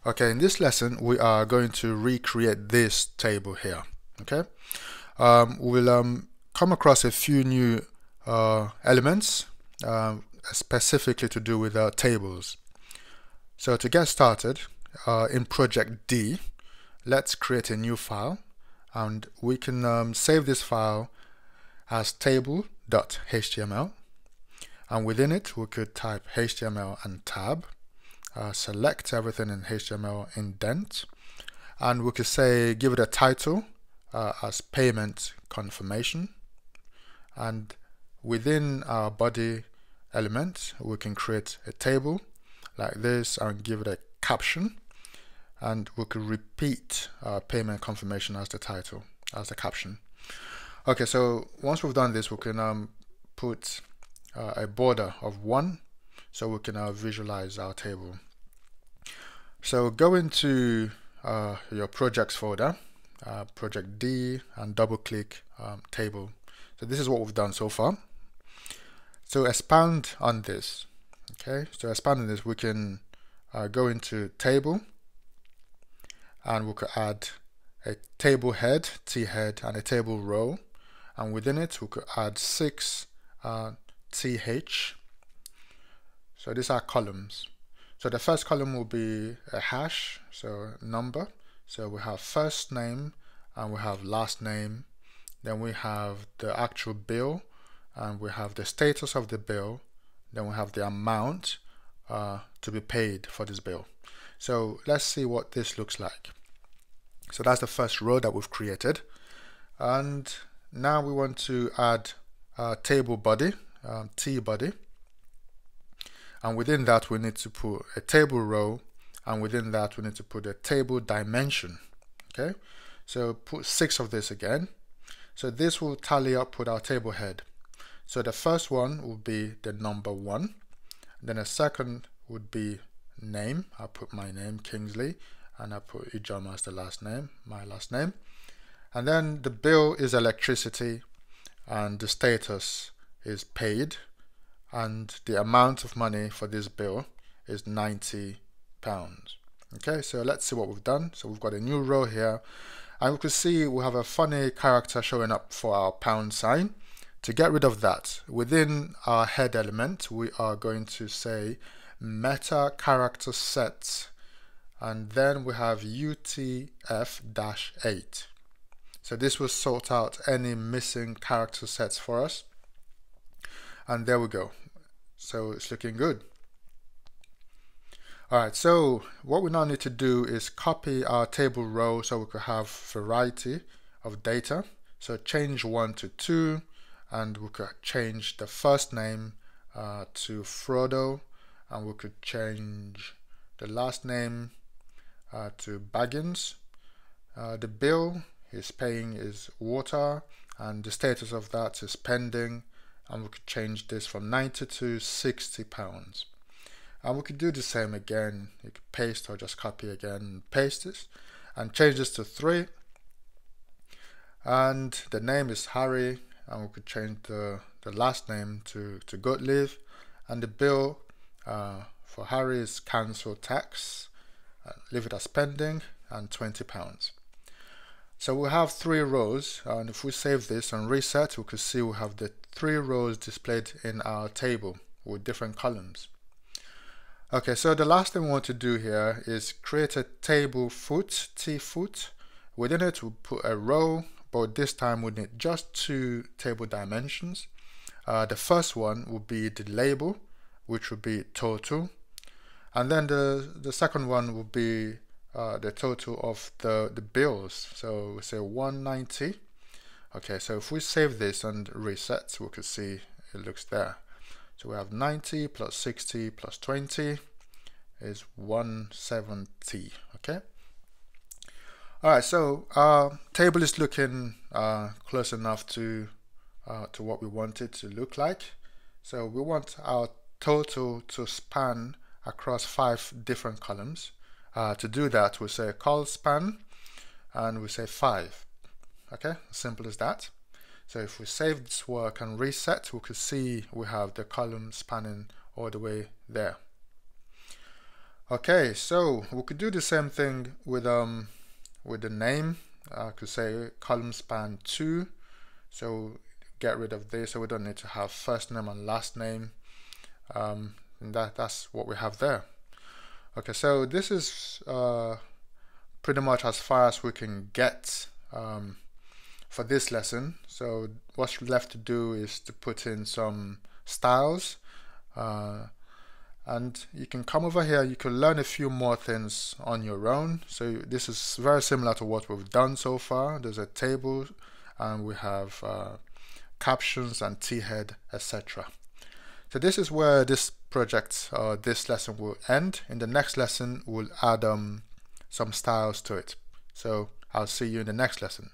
Okay, in this lesson we are going to recreate this table here. Okay, we'll come across a few new elements specifically to do with tables. So to get started, in project D, let's create a new file, and we can save this file as table.html, and within it we could type HTML and tab. Select everything in HTML indent, and we could say give it a title as payment confirmation, and within our body element we can create a table like this and give it a caption, and we could repeat payment confirmation as the title, as the caption. Okay, so once we've done this, we can put a border of 1 so we can visualize our table. So go into your projects folder, project D, and double click table. So this is what we've done so far. So expand on this. Okay, so expand on this, we can go into table, and we could add a table head, T head, and a table row, and within it we could add 6 TH. So these are columns. So the first column will be a hash, so number. So we have first name and we have last name. Then we have the actual bill, and we have the status of the bill. Then we have the amount to be paid for this bill. So let's see what this looks like. So that's the first row that we've created. And now we want to add a table body, T body. And within that we need to put a table row, and within that we need to put a table dimension. Okay, so put 6 of this again. So this will tally up with our table head. So the first one will be the number 1, then a second would be name. I'll put my name, Kingsley, and I put Ijomah as the last name, my last name. And then the bill is electricity, and the status is paid, and the amount of money for this bill is £90. Okay, so let's see what we've done. So we've got a new row here, and we can see we have a funny character showing up for our pound sign. To get rid of that, within our head element we are going to say meta character set, and then we have UTF-8. so this will sort out any missing character sets for us. And there we go. So it's looking good. Alright, so what we now need to do is copy our table row so we could have variety of data. So change 1 to 2, and we could change the first name to Frodo, and we could change the last name to Baggins. The bill he's paying is water, and the status of that is pending. And we could change this from 90 to £60. And we could do the same again. You could paste or just copy again and paste this, and change this to 3. And the name is Harry, and we could change the last name to Gottlieb. And the bill for Harry is cancel tax, leave it as pending, and £20. So we have 3 rows, and if we save this and reset, we can see we have the 3 rows displayed in our table with different columns. Okay, so the last thing we want to do here is create a table foot, T foot. Within it we'll put a row, but this time we need just 2 table dimensions. The first one will be the label, which will be total, and then the second one will be the total of the bills. So we say 190. Okay, so if we save this and reset, we can see it looks there. So we have 90 plus 60 plus 20 is 170. Okay. Alright, so our table is looking close enough to what we want it to look like. So we want our total to span across 5 different columns. To do that, we say col span, and we say 5. Okay, simple as that. So if we save this work and reset, we can see we have the column spanning all the way there. Okay, so we could do the same thing with the name. I could say column span 2. So get rid of this, so we don't need to have first name and last name. And that's what we have there. Okay, so this is pretty much as far as we can get for this lesson. So what's left to do is to put in some styles, and you can come over here, you can learn a few more things on your own. So this is very similar to what we've done so far. There's a table and we have captions and t-head, etc. So this is where this project, this lesson will end. In the next lesson we'll add some styles to it. So I'll see you in the next lesson.